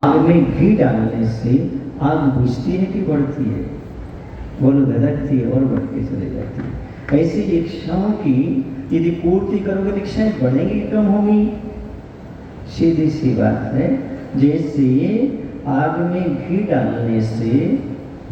आग में घी डालने से आग बुझती है कि बढ़ती है? बोलो, धधकती है और बढ़ती चली जाती है। ऐसी इच्छाओं की यदि पूर्ति करोगे तो इच्छाएं बढ़ेंगी कम होंगी? सीधी सी बात है। जैसे आग में घी डालने से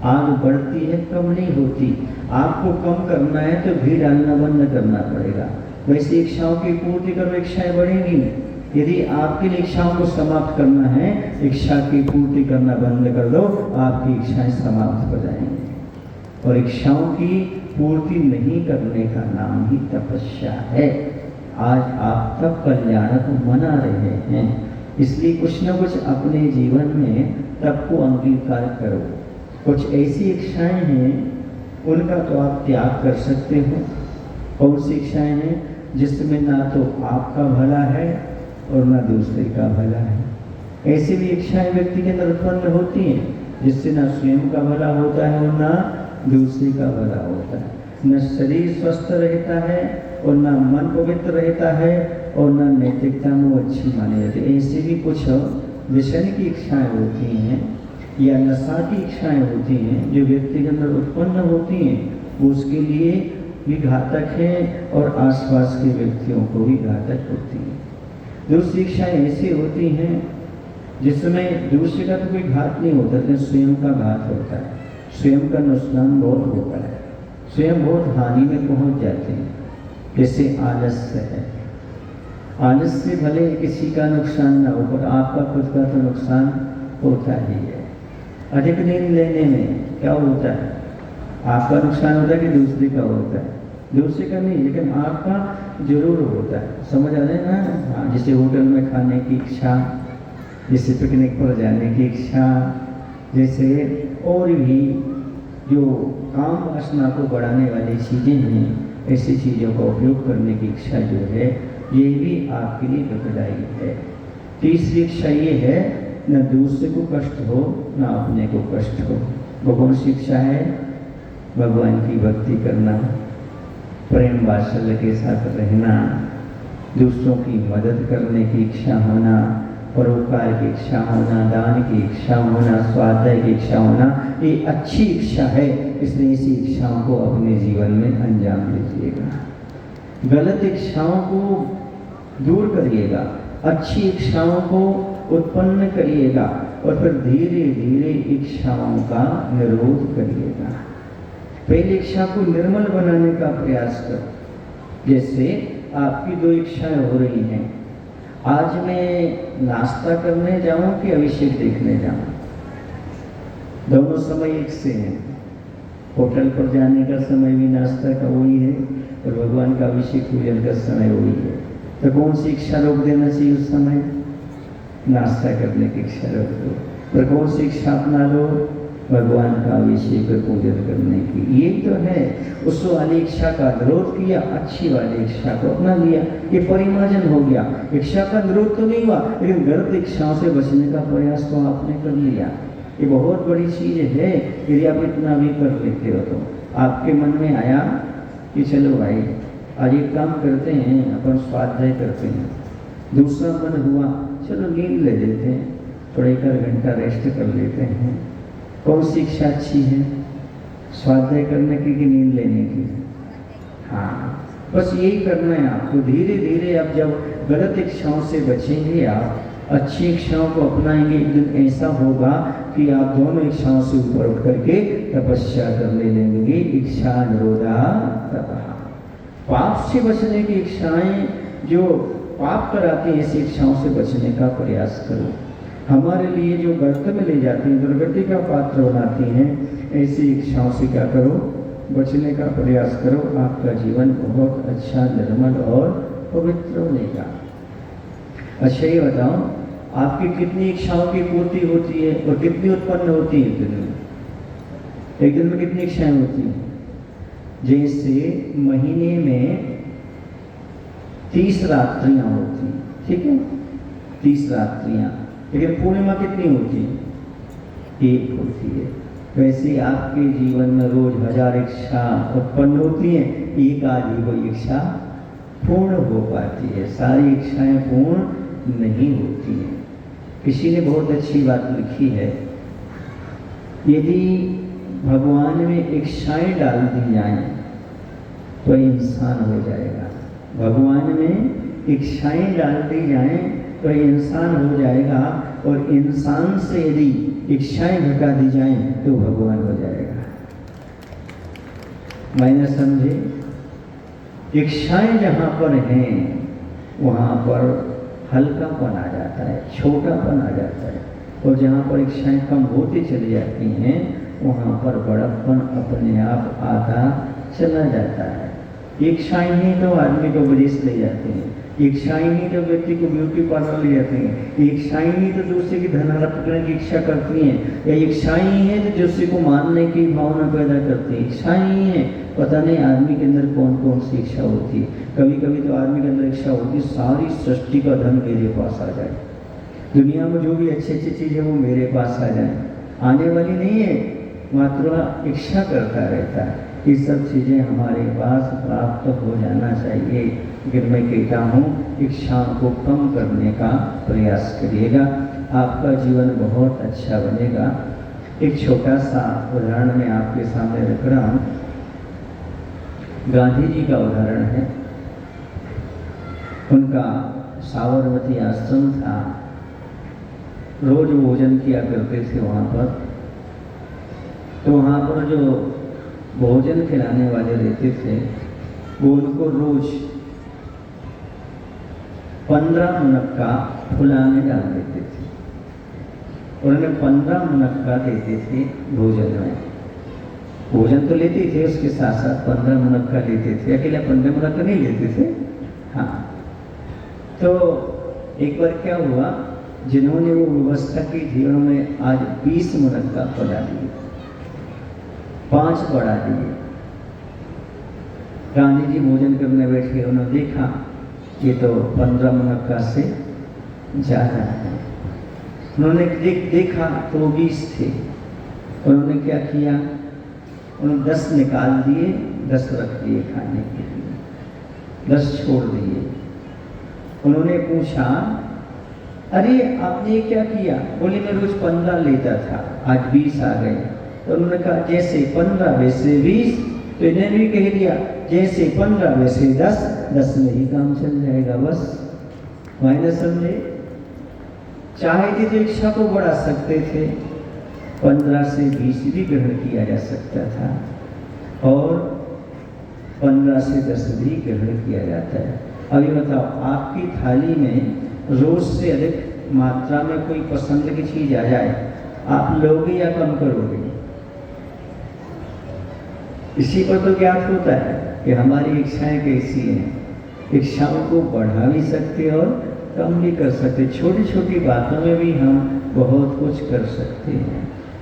आग बढ़ती है, कम नहीं होती। आपको कम करना है तो घी डालना बंद करना पड़ेगा। वैसे इच्छाओं की पूर्ति करो, इच्छाएं बढ़ेंगी। यदि आपकी इच्छाओं को समाप्त करना है, इच्छा की पूर्ति करना बंद कर दो, आपकी इच्छाएं समाप्त हो जाएंगी। और इच्छाओं की पूर्ति नहीं करने का नाम ही तपस्या है। आज आप तप कल्याण को मना रहे हैं, इसलिए कुछ न कुछ अपने जीवन में तप को अंगीकार करो। कुछ ऐसी इच्छाएं हैं उनका तो आप त्याग कर सकते हो। कौन सी इच्छाएं हैं? जिसमें ना तो आपका भला है और ना दूसरे का भला है। ऐसी भी इच्छाएं व्यक्ति के अंदर उत्पन्न होती हैं जिससे ना स्वयं का भला होता है और ना दूसरे का भला होता है। न शरीर स्वस्थ रहता है और ना मन पवित्र रहता है और ना नैतिकता में अच्छी मानी जाती है। ऐसे भी कुछ व्यसन की इच्छाएं होती हैं या नशा की इच्छाएं होती हैं जो व्यक्ति के अंदर उत्पन्न होती हैं, वो उसके लिए भी घातक है और आसपास के व्यक्तियों को भी घातक होती है। दूसरी इच्छाएं ऐसी होती हैं जिसमें दूसरे का तो कोई घात नहीं होता, लेकिन स्वयं का घात होता है, स्वयं का नुकसान बहुत होता है, स्वयं बहुत हानि में पहुंच जाते हैं। जैसे आलस्य है, आलस्य से भले किसी का नुकसान ना हो पर आपका खुद का तो नुकसान होता ही है। अधिक नींद लेने में क्या होता है? आपका नुकसान होता है कि दूसरे का होता है? दूसरे का नहीं, लेकिन आपका जरूर होता है। समझ आ रहे हैं ना? हाँ, जैसे होटल में खाने की इच्छा, जैसे पिकनिक पर जाने की इच्छा, जैसे और भी जो काम वासना को बढ़ाने वाली चीज़ें हैं, ऐसी चीज़ों का उपयोग करने की इच्छा जो है, ये भी आपके लिए दुखदायी है। तीसरी इच्छा ये है, न दूसरे को कष्ट हो न अपने को कष्ट हो। वो कौन सी इच्छा है? भगवान की भक्ति करना, प्रेम वात्सल्य के साथ रहना, दूसरों की मदद करने की इच्छा होना, परोपकार की इच्छा होना, दान की इच्छा होना, स्वाध्याय की इच्छा होना, ये अच्छी इच्छा है। इसलिए इसी इच्छाओं को अपने जीवन में अंजाम दीजिएगा। गलत इच्छाओं को दूर करिएगा, अच्छी इच्छाओं को उत्पन्न करिएगा और फिर धीरे धीरे इच्छाओं का निरोध करिएगा। पहली इच्छा को निर्मल बनाने का प्रयास करो। जैसे आपकी दो इच्छाएं हो रही हैं, आज मैं नाश्ता करने जाऊं कि अभिषेक देखने जाऊं? दोनों समय एक से हैं। होटल पर जाने का समय भी नाश्ता का वही है और भगवान का अभिषेक पूजन का समय वही है। तो कौन सी इच्छा रोक देना चाहिए उस समय? नाश्ता करने की इच्छा रोक दो। पर कौन सी इच्छा अपना लो? भगवान का अभिषेक पूजन करने की। ये तो है, उस वाली इच्छा का विरोध किया, अच्छी वाली इच्छा को अपना लिया। ये परिमार्जन हो गया। इच्छा का विरोध तो नहीं हुआ, लेकिन गलत इच्छाओं से बचने का प्रयास तो आपने कर लिया। ये बहुत बड़ी चीज है। यदि आप इतना भी कर लेते हो तो आपके मन में आया कि चलो भाई आज एक काम करते हैं, अपन स्वाध्याय करते हैं। दूसरा मन हुआ चलो नींद ले लेते हैं, थोड़ा 1 घंटा रेस्ट कर लेते हैं। कौन सी इच्छा अच्छी है? स्वाध्याय करने की कि नींद लेने की? हाँ, बस यही करना है आपको। धीरे धीरे आप जब गलत इच्छाओं से बचेंगे, आप अच्छी इच्छाओं को अपनाएंगे, एक दिन ऐसा होगा कि आप दोनों इच्छाओं से ऊपर उठ करके तपस्या करने लगेंगे। इच्छा निरोधा तपः। पाप से बचने की इच्छाएं जो पाप कराती हैं, ऐसी इच्छाओं से बचने का प्रयास करो। हमारे लिए जो गर्त में ले जाती हैं, दुर्गति का पात्र बनाती हैं, ऐसी इच्छाओं से क्या करो? बचने का प्रयास करो। आपका जीवन बहुत अच्छा, निर्मल और पवित्र बनेगा। अच्छा ये बताओ, आपकी कितनी इच्छाओं की पूर्ति होती है और कितनी उत्पन्न होती है दिन में? एक दिन में कितनी इच्छाएं होती हैं? जैसे महीने में 30 रात्रियां होती हैं, ठीक है? 30 रात्रियां, लेकिन पूर्णिमा कितनी होती है? 1 होती है। वैसे आपके जीवन में रोज 1000 इच्छा उत्पन्न होती हैं, एक आधी कोई इच्छा पूर्ण हो पाती है। सारी इच्छाएं पूर्ण नहीं होती हैं। किसी ने बहुत अच्छी बात लिखी है, यदि भगवान में इच्छाएं डाल दी जाएं तो इंसान हो जाएगा। भगवान में इच्छाएं डाल दी जाएं तो इंसान हो जाएगा, और इंसान से यदि इच्छाएं घटा दी जाएं तो भगवान हो जाएगा। मैंने समझे, इच्छाएं जहाँ पर हैं वहाँ पर हल्कापन आ जाता है, छोटापन आ जाता है, और जहाँ पर इच्छाएं कम होती चली जाती हैं वहाँ पर बड़प्पन अपने आप आता चला जाता है। इच्छाएं ही तो आदमी को विदेश ले जाते हैं, इच्छाएं ही तो व्यक्ति को ब्यूटी पार्लर ले जाते हैं, इच्छाएं ही तो दूसरे की धन हड़प करने की इच्छा करती हैं, या इच्छाएं ही है जो दूसरे को मारने की भावना पैदा करती है। इच्छाएं ही है, पता नहीं आदमी के अंदर कौन कौन सी इच्छा होती है। कभी कभी तो आदमी के अंदर इच्छा होती है सारी सृष्टि का धन मेरे पास आ जाए, दुनिया में जो भी अच्छी अच्छी चीज़ है वो मेरे पास आ जाए। आने वाली नहीं है, मात्र इच्छा करता रहता है। ये सब चीज़ें हमारे पास प्राप्त हो जाना चाहिए। लेकिन मैं कहता हूँ इच्छाओं को कम करने का प्रयास करिएगा, आपका जीवन बहुत अच्छा बनेगा। एक छोटा सा उदाहरण मैं आपके सामने रख रहा हूँ। गांधी जी का उदाहरण है। उनका साबरमती आश्रम था, रोज भोजन किया करते थे वहाँ पर। तो वहाँ पर जो भोजन खिलाने वाले रहते थे वो उनको रोज 15 मुनक्का फुलाने डाल देते थे, और उन्हें 15 मुनक्का देते थे भोजन में। भोजन तो लेते थे, उसके साथ साथ 15 मुनक्का लेते थे, अकेला 15 मुनक्का नहीं लेते थे। हाँ, तो एक बार क्या हुआ, जिन्होंने वो व्यवस्था की थी उन्होंने आज 20 मुनक्का फुला दिए, 5 बढ़ा दिए। गांधी जी भोजन करने बैठे, उन्होंने देखा ये तो 15 मुनक्का से ज़्यादा है। उन्होंने देखा तो वो 20 थे। उन्होंने क्या किया, उन्होंने 10 निकाल दिए, 10 रख दिए खाने के लिए, 10 छोड़ दिए। उन्होंने पूछा, अरे आपने ये क्या किया? बोले मैं रोज 15 लेता था, आज 20 आ गए। तो उन्होंने कहा जैसे 15 वैसे 20। तो इन्हें भी कह दिया जैसे 15 वैसे 10, 10 में ही काम चल जाएगा बस। मायने समझे, चाहे थे तो इच्छा को बढ़ा सकते थे, 15 से 20 भी ग्रहण किया जा सकता था, और 15 से 10 भी ग्रहण किया जाता है। अभी बताओ, आपकी थाली में रोज से अधिक मात्रा में कोई पसंद की चीज आ जाए, आप लोगे या कम करोगे? इसी पर तो ज्ञात होता है कि हमारी इच्छाएं कैसी हैं। इच्छाओं को बढ़ा भी सकते और कम भी कर सकते। छोटी छोटी बातों में भी हम बहुत कुछ कर सकते हैं।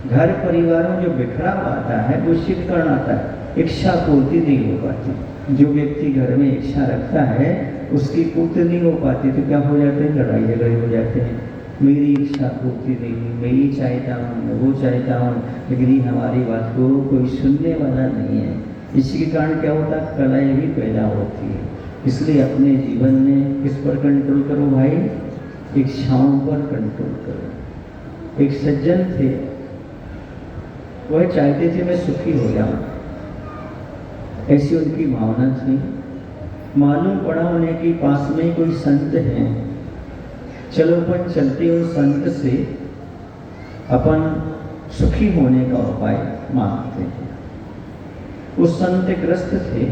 घर परिवार में जो बिखराव आता है वो शीतकरण आता है, इच्छा पूर्ति नहीं हो पाती। जो व्यक्ति घर में इच्छा रखता है उसकी पूर्ति नहीं हो पाती, तो क्या हो जाते हैं, लड़ाई झगड़े हो जाते हैं। मेरी इच्छा पूर्ति नहीं हुई, मैं ये चाहता हूँ, मैं वो चाहता हूँ, लेकिन ये हमारी बात को कोई सुनने वाला नहीं है। इसी के कारण क्या होता है, कलह भी पैदा होती है। इसलिए अपने जीवन में किस पर कंट्रोल करो भाई, इच्छाओं पर कंट्रोल करो। एक सज्जन थे, वह चाहते थे मैं सुखी हो जाऊं, ऐसी उनकी भावना थी। मालूम पड़ा उन्हें कि पास में कोई संत हैं, चलो अपन चलते उन संत से अपन सुखी होने का उपाय मांगते हैं। उस संत ग्रस्त थे,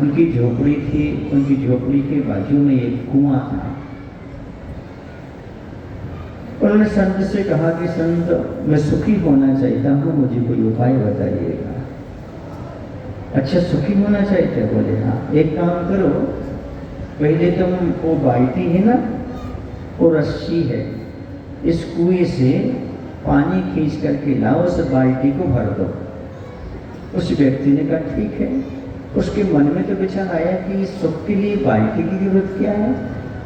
उनकी झोपड़ी थी, उनकी झोपड़ी के बाजू में एक कुआं था। उन्होंने संत से कहा कि संत मैं सुखी होना चाहता हूँ, मुझे कोई उपाय बताइएगा। अच्छा सुखी होना चाहते? बोले हाँ। एक काम करो, पहले तुम वो बाल्टी है ना, वो रस्सी है, इस कुएं से पानी खींच करके लाओ, उस बाल्टी को भर दो। उस व्यक्ति ने कहा ठीक है। उसके मन में तो विचार आया कि सुख के लिए बाल्टी की जरूरत क्या है।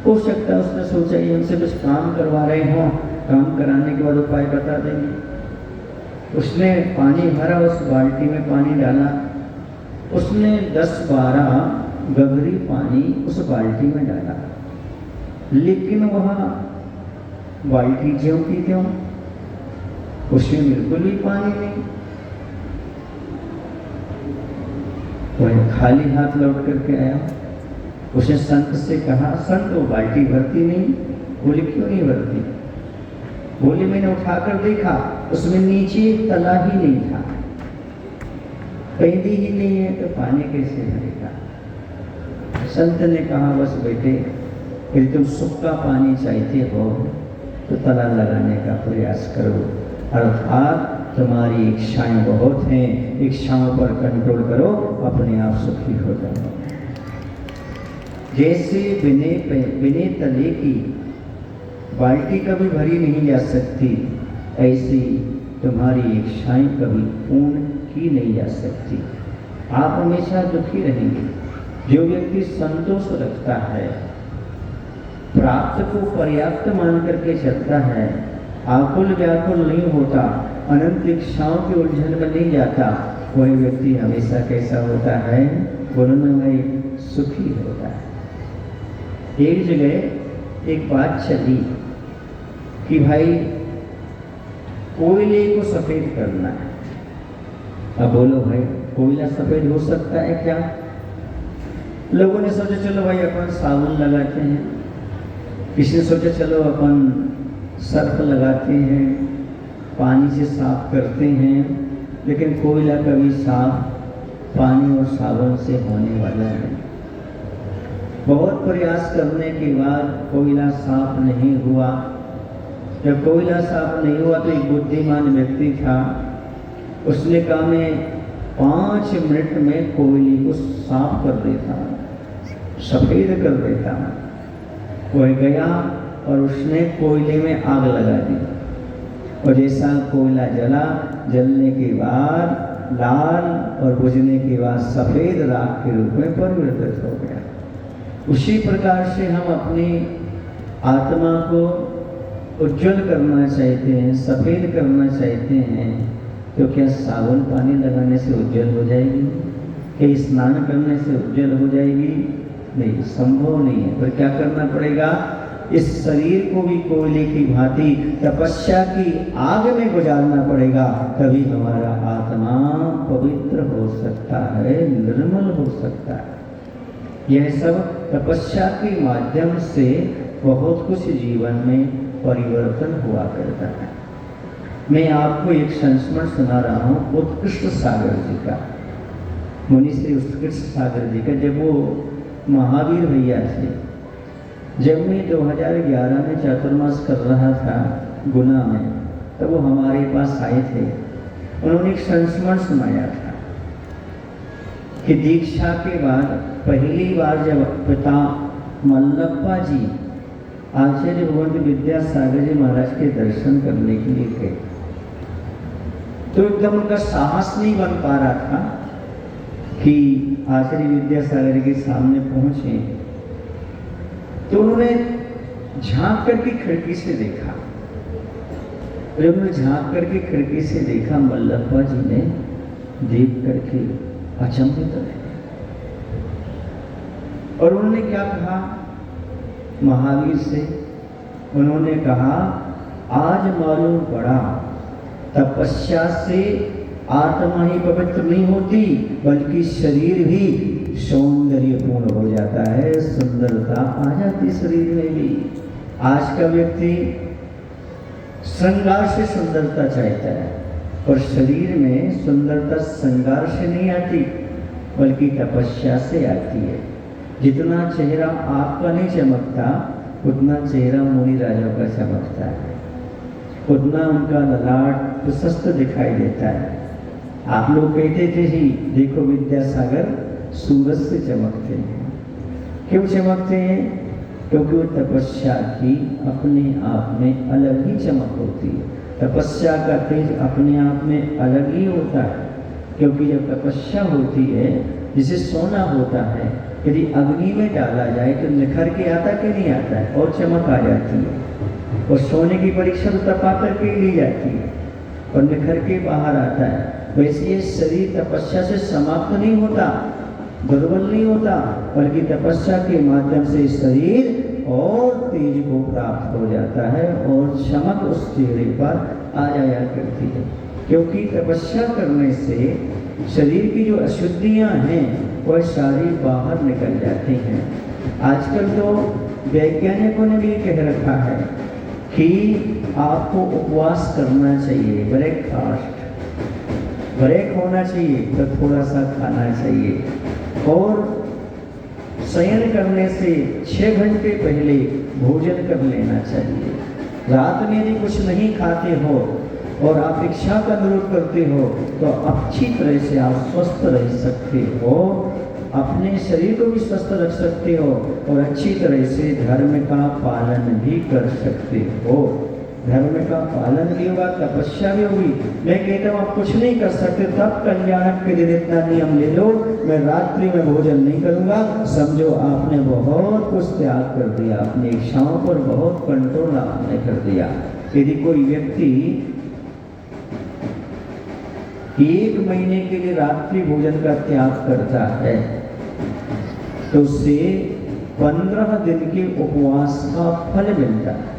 हो सकता है उसने सोचा ये हमसे कुछ काम करवा रहे हों, काम कराने के बाद उपाय बता देंगे। उसने पानी भरा, उस बाल्टी में पानी डाला, उसने 10-12 गगरी पानी उस बाल्टी में डाला, लेकिन वह बाल्टी ज्यों की त्यों, उसमें बिल्कुल भी पानी नहीं। वह खाली हाथ लौट करके आया। उसने संत से कहा, संत वो बाल्टी भरती नहीं। बोले क्यों नहीं भरती? बोले मैंने उठाकर देखा, उसमें नीचे तला ही नहीं था, पैदी ही नहीं है, तो पानी कैसे भरेगा? संत ने कहा, बस बेटे, यदि तुम सूखा पानी चाहते हो तो तला लगाने का प्रयास करो, अर्थात तुम्हारी इच्छाएं बहुत हैं, इच्छाओं पर कंट्रोल करो, अपने आप सुखी हो जाओ। जैसे बिने तले की बाल्टी कभी भरी नहीं जा सकती, ऐसी तुम्हारी इच्छाएं कभी पूर्ण की नहीं जा सकती। आप हमेशा दुखी रहेंगे। जो व्यक्ति संतोष रखता है, प्राप्त को पर्याप्त मान करके चलता है, आकुल व्याकुल नहीं होता, अनंत इच्छाओं की उलझन में नहीं जाता, वही व्यक्ति हमेशा कैसा होता है? बोलो ना भाई, सुखी होता है। एक जगह एक बात चली कि भाई कोयले को सफेद करना है। अब बोलो भाई, कोयला सफेद हो सकता है क्या? लोगों ने सोचा चलो भाई अपन साबुन लगाते हैं, किसी ने सोचा चलो अपन सर्फ लगाते हैं, पानी से साफ करते हैं, लेकिन कोयला कभी साफ पानी और साबुन से होने वाला है। बहुत प्रयास करने के बाद कोयला साफ नहीं हुआ। जब कोयला साफ नहीं हुआ तो एक बुद्धिमान व्यक्ति था, उसने कहा मैं 5 मिनट में कोयले को साफ कर देता हूँ, सफेद कर देता हूँ। वह गया और उसने कोयले में आग लगा दी, और जैसा कोयला जला, जलने के बाद लाल और बुझने के बाद सफेद राख के रूप में परिवर्तित हो गया। उसी प्रकार से हम अपनी आत्मा को उज्जवल करना चाहते हैं, सफेद करना चाहते हैं, तो क्या साबुन पानी लगाने से उज्जवल हो जाएगी? क्या स्नान करने से उज्जवल हो जाएगी? नहीं, संभव नहीं है। पर क्या करना पड़ेगा? इस शरीर को भी कोयले की भांति तपस्या की आग में गुजारना पड़ेगा, तभी हमारा आत्मा पवित्र हो सकता है, निर्मल हो सकता है। यह सब तपस्या के माध्यम से बहुत कुछ जीवन में परिवर्तन हुआ करता है। मैं आपको एक संस्मरण सुना रहा हूँ उत्कृष्ट सागर जी का, मुनि श्री उत्कृष्ट सागर जी का। जब वो महावीर भैया थे, जब मैं 2011 में चातुर्मास कर रहा था गुना में, तब वो हमारे पास आए थे। उन्होंने एक संस्मरण सुनाया था कि दीक्षा के बाद पहली बार जब पिता मल्लप्पा जी आचार्य भगवंत विद्यासागर जी महाराज के दर्शन करने के लिए गए, तो एकदम उनका साहस नहीं बन पा रहा था कि आचार्य विद्यासागर के सामने पहुंचे। तो उन्होंने झांक करके खिड़की से देखा। जब उन्होंने झांक करके खिड़की से देखा, मल्लप्पा जी ने देख करके अचंभित रहे। और उन्होंने क्या कहा महावीर से? उन्होंने कहा, आज मालूम पड़ा तपस्या से आत्मा ही पवित्र नहीं होती, बल्कि शरीर भी सौंदर्यपूर्ण हो जाता है, सुंदरता आ जाती शरीर में भी। आज का व्यक्ति श्रृंगार से सुंदरता चाहता है, और शरीर में सुंदरता श्रृंगार से नहीं आती, बल्कि तपस्या से आती है। जितना चेहरा आपका नहीं चमकता, उतना चेहरा मुनि राजा का चमकता है, उतना उनका ललाट प्रशस्त दिखाई देता है। आप लोग कहते थे जी देखो विद्यासागर सूरज से चमकते हैं। क्यों चमकते हैं? क्योंकि वो तपस्या की अपने आप में अलग ही चमक होती है। तपस्या का तेज अपने आप में अलग ही होता है, क्योंकि जब तपस्या होती है, जिसे सोना होता है, यदि अग्नि में डाला जाए तो निखर के आता कि नहीं आता है, और चमक आ जाती है। और सोने की परीक्षा तो तपा करके ली जाती है और निखर के बाहर आता है। वैसे ये शरीर तपस्या से समाप्त नहीं होता, दुर्बल नहीं होता, बल्कि तपस्या के माध्यम से शरीर और तेज को प्राप्त हो जाता है और चमक उस चेहरे पर आ जाया करती है। क्योंकि तपस्या करने से शरीर की जो अशुद्धियां हैं वह सारी बाहर निकल जाती हैं। आजकल तो वैज्ञानिकों ने भी कह रखा है कि आपको उपवास करना चाहिए, ब्रेक होना चाहिए, तो थोड़ा सा खाना चाहिए और शयन करने से 6 घंटे पहले भोजन कर लेना चाहिए। रात में यदि कुछ नहीं खाते हो और आप इच्छा का अनुरोध करते हो तो अच्छी तरह से आप स्वस्थ रह सकते हो, अपने शरीर को भी स्वस्थ रख सकते हो और अच्छी तरह से धर्म का पालन भी कर सकते हो। धर्म का पालन भी होगा, तपस्या भी होगी। मैं कहता हूँ आप कुछ नहीं कर सकते तब कल्याणक के दिन इतना नियम ले लो, मैं रात्रि में भोजन नहीं करूँगा, समझो आपने बहुत कुछ त्याग कर दिया, अपनी इच्छाओं पर बहुत कंट्रोल आपने कर दिया। यदि कोई व्यक्ति 1 महीने के लिए रात्रि भोजन का त्याग करता है तो उसे 15 दिन के उपवास का फल मिलता है।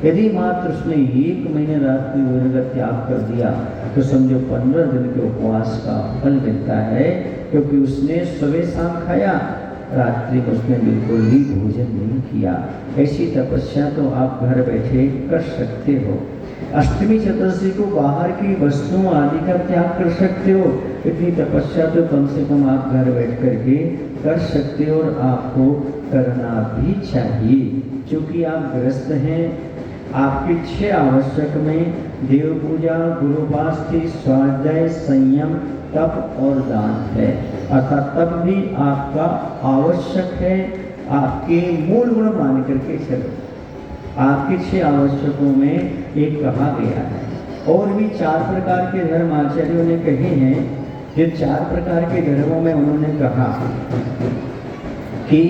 यदि मात्र उसने 1 महीने रात्रि भोजन का त्याग कर दिया तो समझो 15 दिन के उपवास का फल मिलता है, क्योंकि उसने सुबह शाम खाया, रात्रि में उसने बिल्कुल भी भोजन नहीं किया। ऐसी तपस्या तो आप घर बैठे कर सकते हो। अष्टमी चतुर्दशी को बाहर की वस्तुओं आदि का त्याग कर सकते हो। इतनी तपस्या तो कम से कम आप घर बैठ करके कर सकते हो और आपको करना भी चाहिए। क्योंकि आप गृहस्थ हैं, आपके 6 आवश्यक में देव पूजा, गुरुपास्थी, स्वाध्याय, संयम, तप और दान है। अर्थात तप भी आपका आवश्यक है, आपके मूल गुण मान करके चलो। आपके 6 आवश्यकों में एक कहा गया है। और भी 4 प्रकार के धर्म आचार्यों ने कहे हैं। जिन 4 प्रकार के धर्मों में उन्होंने कहा कि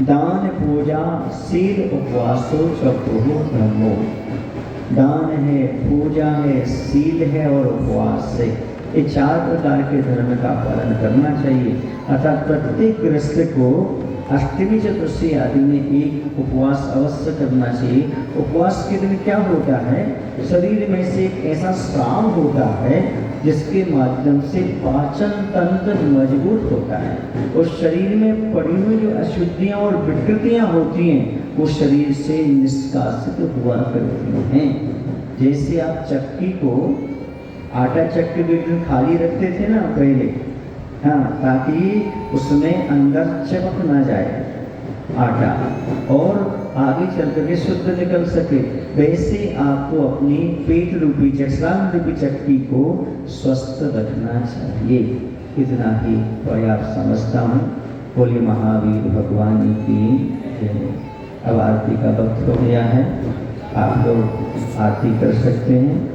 दान, पूजा, शील, उपवासो चतुर्भुज ब्रह्मो। दान है, पूजा है, शील है और उपवास है। ये 4 प्रकार के धर्म का पालन करना चाहिए। अर्थात प्रत्येक गृहस्थ को अष्टमी चतुर्दशी आदि में एक उपवास अवश्य करना चाहिए। उपवास के दिन क्या होता है, शरीर में से एक ऐसा स्राव होता है जिसके माध्यम से पाचन तंत्र मजबूत होता है। उस शरीर में पड़ी हुई जो अशुद्धियाँ और विकृतियाँ होती हैं वो शरीर से निष्कासित हुआ करती हैं। जैसे आप चक्की को, आटा चक्की बिल्कुल खाली रखते थे ना पहले, हाँ, ताकि उसमें अंदर चमक ना जाए आटा और आगे चल करके शुद्ध निकल सके, वैसे आपको अपनी पेट रूपी जठरांग रूपी चक्की को स्वस्थ रखना चाहिए। इतना ही पर्याप्त समझता हूँ। बोलिए महावीर भगवान की जय। अब आरती का वक्त हो गया है, आप लोग आरती कर सकते हैं।